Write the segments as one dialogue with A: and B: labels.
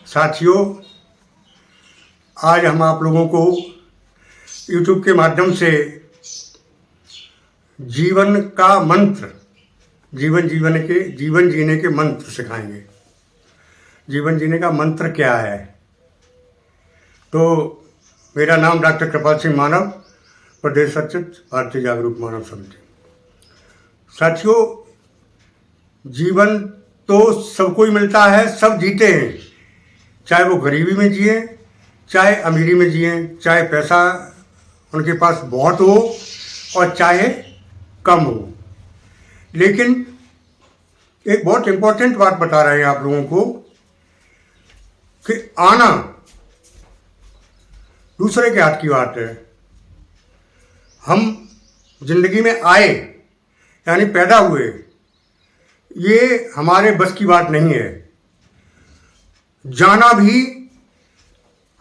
A: साथियों, आज हम आप लोगों को YouTube के माध्यम से जीवन का मंत्र, जीवन जीने के मंत्र सिखाएंगे। जीवन जीने का मंत्र क्या है? तो मेरा नाम डॉक्टर कृपाल सिंह मानव, प्रदेश सचिव भारतीय जागरूक मानव समिति। साथियों, जीवन तो सबको ही मिलता है, सब जीते हैं, चाहे वो गरीबी में जिए, चाहे अमीरी में जिए, चाहे पैसा उनके पास बहुत हो और चाहे कम हो। लेकिन एक बहुत इम्पोर्टेंट बात बता रहे हैं आप लोगों को कि आना दूसरे के हाथ की बात है। हम जिंदगी में आए यानी पैदा हुए, ये हमारे बस की बात नहीं है। जाना भी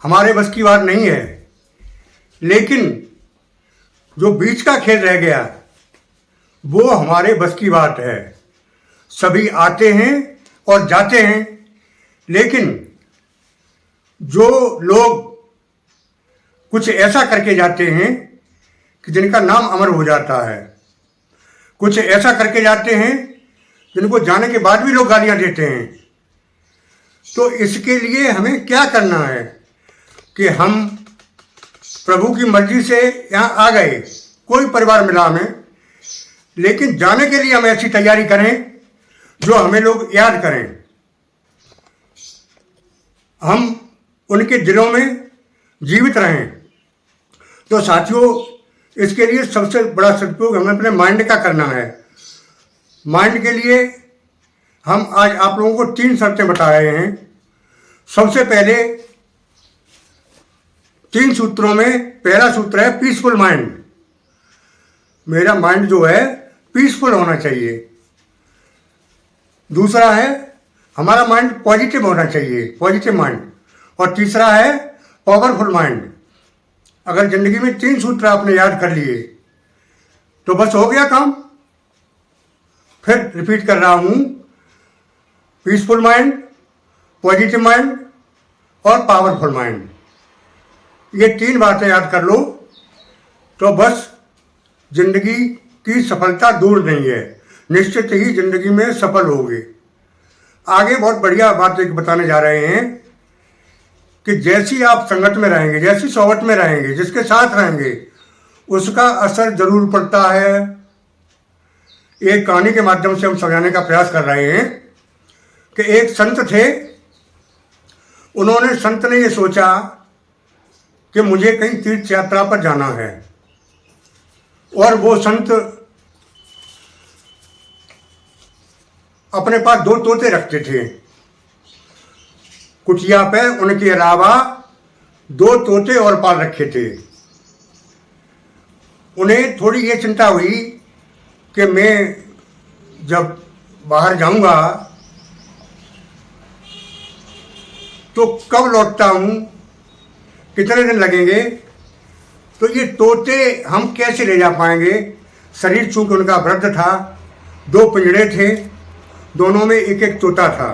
A: हमारे बस की बात नहीं है। लेकिन जो बीच का खेल रह गया वो हमारे बस की बात है। सभी आते हैं और जाते हैं, लेकिन जो लोग कुछ ऐसा करके जाते हैं कि जिनका नाम अमर हो जाता है, कुछ ऐसा करके जाते हैं जिनको जाने के बाद भी लोग गालियां देते हैं। तो इसके लिए हमें क्या करना है कि हम प्रभु की मर्जी से यहाँ आ गए, कोई परिवार मिला हमें, लेकिन जाने के लिए हम ऐसी तैयारी करें जो हमें लोग याद करें, हम उनके दिलों में जीवित रहें। तो साथियों, इसके लिए सबसे बड़ा सदुपयोग हमें अपने माइंड का करना है। माइंड के लिए हम आज आप लोगों को 3 शर्तें बता रहे हैं। सबसे पहले 3 सूत्रों में पहला सूत्र है पीसफुल माइंड। मेरा माइंड जो है पीसफुल होना चाहिए। दूसरा है हमारा माइंड पॉजिटिव होना चाहिए, पॉजिटिव माइंड। और तीसरा है पावरफुल माइंड। अगर जिंदगी में 3 सूत्र आपने याद कर लिए तो बस हो गया काम। फिर रिपीट कर रहा हूं, पीसफुल माइंड, पॉजिटिव माइंड और पावरफुल माइंड। ये 3 बातें याद कर लो तो बस जिंदगी की सफलता दूर नहीं है, निश्चित ही जिंदगी में सफल होगे। आगे बहुत बढ़िया बात एक बताने जा रहे हैं कि जैसी आप संगत में रहेंगे, जैसी सोहबत में रहेंगे, जिसके साथ रहेंगे, उसका असर जरूर पड़ता है। एक कहानी के माध्यम से हम समझाने का प्रयास कर रहे हैं कि एक संत थे। संत ने ये सोचा कि मुझे कहीं तीर्थ यात्रा पर जाना है, और वो संत अपने पास 2 तोते रखते थे। कुटिया पे उनके अलावा 2 तोते और पाल रखे थे। उन्हें थोड़ी ये चिंता हुई कि मैं जब बाहर जाऊंगा तो कब लौटता हूं, कितने दिन लगेंगे, तो ये तोते हम कैसे ले जा पाएंगे। शरीर चूंकि उनका वृद्ध था, 2 पिंजड़े थे, दोनों में एक एक तोता था।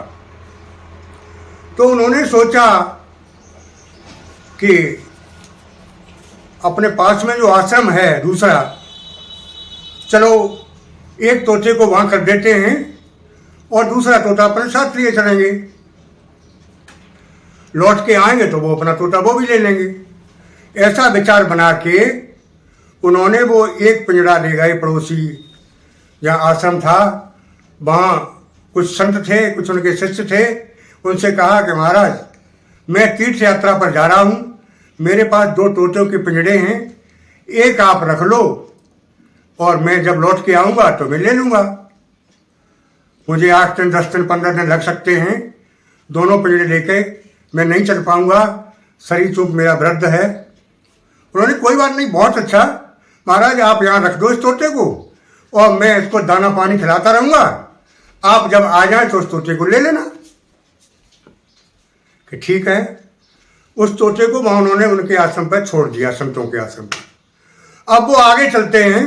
A: तो उन्होंने सोचा कि अपने पास में जो आश्रम है दूसरा, चलो एक तोते को वहां कर देते हैं और दूसरा तोता अपने साथ लिए चलेंगे। लौट के आएंगे तो वो अपना तोता वो भी ले लेंगे। ऐसा विचार बना के उन्होंने वो एक पिंजड़ा ले गए पड़ोसी जहाँ आश्रम था। वहाँ कुछ संत थे, कुछ उनके शिष्य थे। उनसे कहा कि महाराज, मैं तीर्थ यात्रा पर जा रहा हूँ, मेरे पास 2 तोतों के पिंजड़े हैं, एक आप रख लो और मैं जब लौट के आऊँगा तो मैं ले लूँगा। मुझे 8 दिन, 10 दिन, 15 दिन लग सकते हैं। दोनों पिंजड़े लेके मैं नहीं चल पाऊँगा, शरीर चूंकि मेरा वृद्ध है। उन्होंने कोई बात नहीं, बहुत अच्छा महाराज, आप यहाँ रख दो इस तोते को और मैं इसको दाना पानी खिलाता रहूँगा, आप जब आ जाए तो उस तोते को ले लेना। कि ठीक है। उस तोते को वहाँ उन्होंने उनके आश्रम पर छोड़ दिया, संतों के आश्रम पर। अब वो आगे चलते हैं,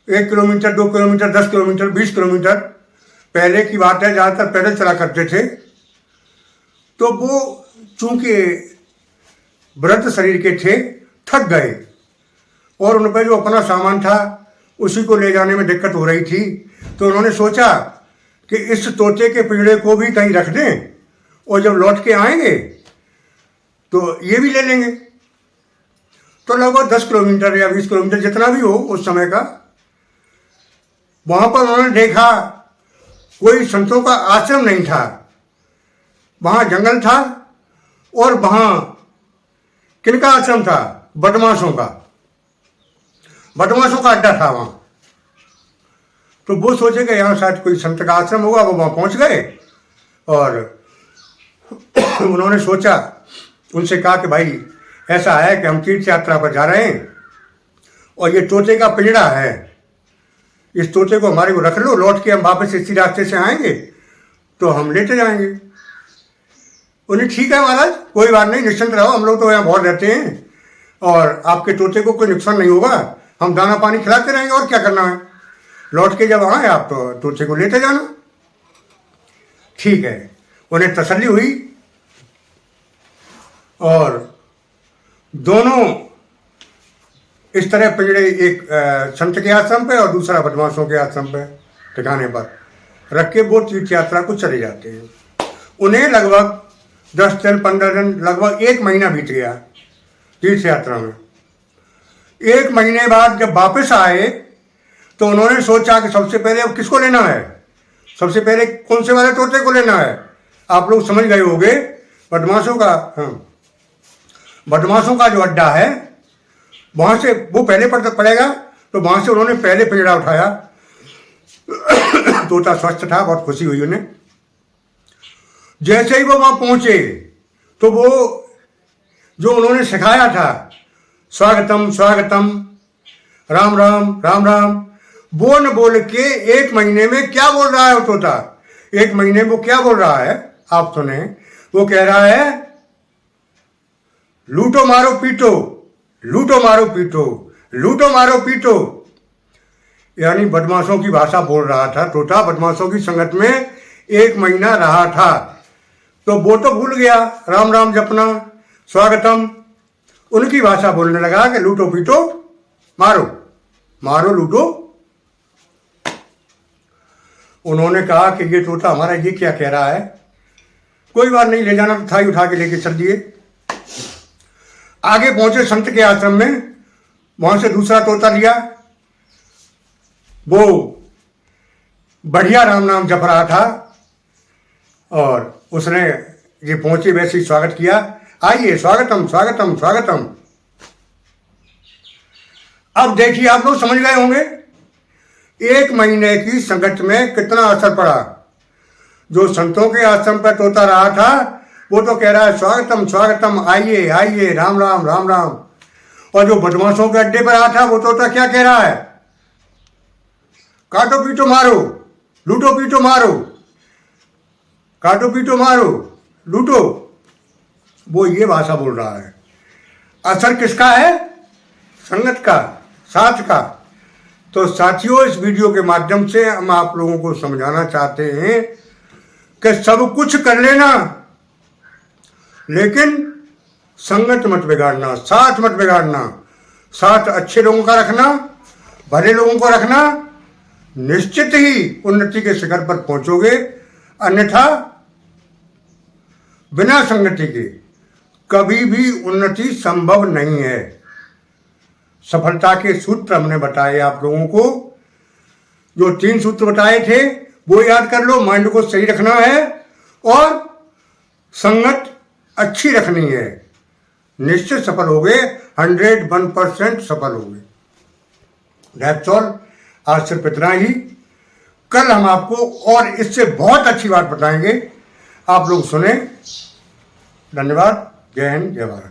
A: 1 किलोमीटर, 2 किलोमीटर, 10 किलोमीटर, 20 किलोमीटर। पहले की बात है, ज़्यादातर पैदल चला करते थे। तो वो चूंकि वृद्ध शरीर के थे, थक गए और उन पर जो अपना सामान था उसी को ले जाने में दिक्कत हो रही थी। तो उन्होंने सोचा कि इस तोते के पिंजड़े को भी कहीं रख दें और जब लौट के आएंगे तो ये भी ले लेंगे। तो लगभग 10 किलोमीटर या 20 किलोमीटर जितना भी हो उस समय का, वहां पर उन्होंने देखा कोई संतों का आश्रम नहीं था, वहां जंगल था और वहां किनका आश्रम था? बदमाशों का अड्डा था वहां। तो वो सोचे कि यहाँ शायद कोई संत का आश्रम होगा, वो वहां पहुंच गए और उन्होंने सोचा, उनसे कहा कि भाई ऐसा है कि हम तीर्थ यात्रा पर जा रहे हैं और ये तोते का पिंजड़ा है, इस तोते को हमारे को रख लो, लौट के हम वापस इसी रास्ते से आएंगे तो हम लेते जाएंगे। उन्हें ठीक है महाराज, कोई बात नहीं, निश्चिंत रहो, हम लोग तो यहाँ बहुत रहते हैं और आपके तोते को कोई नुकसान नहीं होगा, हम दाना पानी खिलाते रहेंगे और क्या करना है, लौट के जब आए आप तो तोते को लेते जाना। ठीक है, उन्हें तसल्ली हुई और दोनों इस तरह पिंजड़े, एक संत के आश्रम पे और दूसरा बदमाशों के आश्रम पे ठिकाने पर रख के वो तीर्थ यात्रा को चले जाते हैं। उन्हें लगभग 10 दिन 15 दिन, लगभग 1 महीना बीत गया तीर्थ यात्रा में। 1 महीने बाद जब वापस आए तो उन्होंने सोचा कि सबसे पहले अब किसको लेना है, सबसे पहले कौन से वाले तोते को लेना है। आप लोग समझ गए होंगे, बदमाशों का, हाँ, बदमाशों का जो अड्डा है वहां से वो पहले पड़ेगा, तो वहां से उन्होंने पहले पिंजड़ा उठाया। तोता स्वस्थ था, बहुत खुशी हुई उन्हें। जैसे ही वो वहां पहुंचे तो वो जो उन्होंने सिखाया था, स्वागतम स्वागतम, राम राम राम राम, वो न बोल के 1 महीने में क्या बोल रहा है वो तोता, 1 महीने वो क्या बोल रहा है आप सुने। वो कह रहा है लूटो मारो पीटो, लूटो मारो पीटो, लूटो मारो पीटो, यानी बदमाशों की भाषा बोल रहा था तोता। बदमाशों की संगत में 1 महीना रहा था तो वो तो भूल गया राम राम जपना, स्वागतम, उनकी भाषा बोलने लगा कि लूटो पीटो मारो, मारो लूटो। उन्होंने कहा कि ये तोता हमारा ये क्या कह रहा है, कोई बात नहीं, ले जाना तो था ही, उठा के लेके चल दिए। आगे पहुंचे संत के आश्रम में, वहां से दूसरा तोता लिया, वो बढ़िया राम नाम जप रहा था और उसने ये पहुंचे वैसे ही स्वागत किया, आइए स्वागतम स्वागतम स्वागतम। अब देखिए, आप लोग समझ गए होंगे 1 महीने की संगत में कितना असर पड़ा। जो संतों के आश्रम पर तोता रहा था वो तो कह रहा है स्वागतम स्वागतम, आइए आइए, राम राम राम राम। और जो बदमाशों के अड्डे पर रहा था वो तोता क्या कह रहा है, काटो पीटो मारो, लूटो पीटो मारो, काटो पीटो मारो, लूटो। वो ये भाषा बोल रहा है। असर किसका है? संगत का, साथ का। तो साथियों, इस वीडियो के माध्यम से हम आप लोगों को समझाना चाहते हैं कि सब कुछ कर लेना लेकिन संगत मत बिगाड़ना, साथ मत बिगाड़ना। साथ अच्छे लोगों का रखना, भले लोगों को रखना, निश्चित ही उन्नति के शिखर पर पहुंचोगे। अन्यथा बिना संगति के कभी भी उन्नति संभव नहीं है। सफलता के सूत्र हमने बताए आप लोगों को, जो 3 सूत्र बताए थे वो याद कर लो। माइंड को सही रखना है और संगत अच्छी रखनी है, निश्चित सफल होगे, 101% सफल होगे। That's all. आज सिर्फ इतना ही। कल हम आपको और इससे बहुत अच्छी बात बताएंगे, आप लोग सुने। धन्यवाद। जय हिंद, जय भारत।